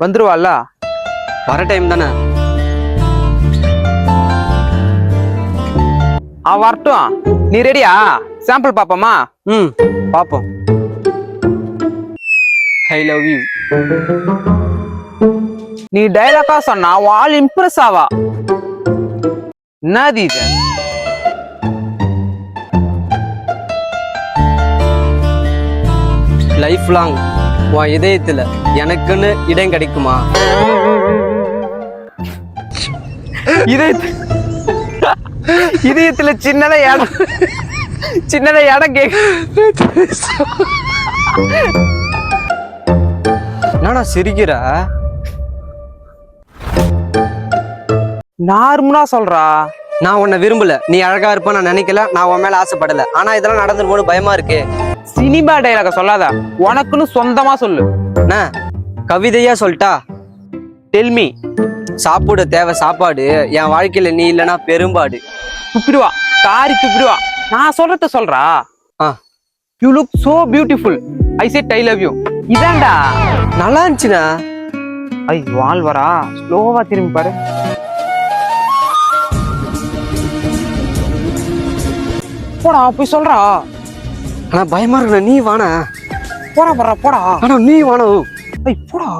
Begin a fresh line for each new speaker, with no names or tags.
வந்துருவாள்ல?
வர டைம் தானே.
வரட்டும். நீ ரெடியா? சாம்பிள் பாப்போமா?
பாப்போம். ஐ லவ் யூ.
நீ டைலாக்கா சொன்னா ஆள் இம்ப்ரெஸ் ஆவா. என்னது இது?
லைஃப் லாங் உன் இதயத்துல எனக்குன்னு இடம் கிடைக்குமா?
இதயத்துல சின்னதா இடம் கேக்கு.
என்னடா சிரிக்கிற?
நார்மலா சொல்றா.
நான் உன்னை விரும்பல, நீ அழகா இருப்ப நான் நினைக்கல, நான் உன் மேல ஆசைப்படல. ஆனா இதெல்லாம் நடந்துருமோன்னு பயமா இருக்கு.
சினிமா டைலாக சொல்லாத, உனக்குன்னு சொந்தமா சொல்லு.
கவிதையா சொல்லிட்டா?
டெல்மி.
சாப்பிட தேவை சாப்பாடு, என் வாழ்க்கையில நீ இல்லைன்னா பெரும்பாடு.
துப்பிடுவா, காரி துப்பிடுவா. நான் சொல்றத சொல்றா. You look so beautiful. I said I love you. இதான்டா.
நல்லா இருந்துச்சுண்ணா.
ஐ வாழ்வரா, ஸ்லோவா திரும்பி பாரு. போடா போய் சொல்றா.
ஆனா பயமா இருக்குண்ணா, நீ வானா.
போடா போடா போடா.
ஆனா நீ வானா.
ஐ போடா.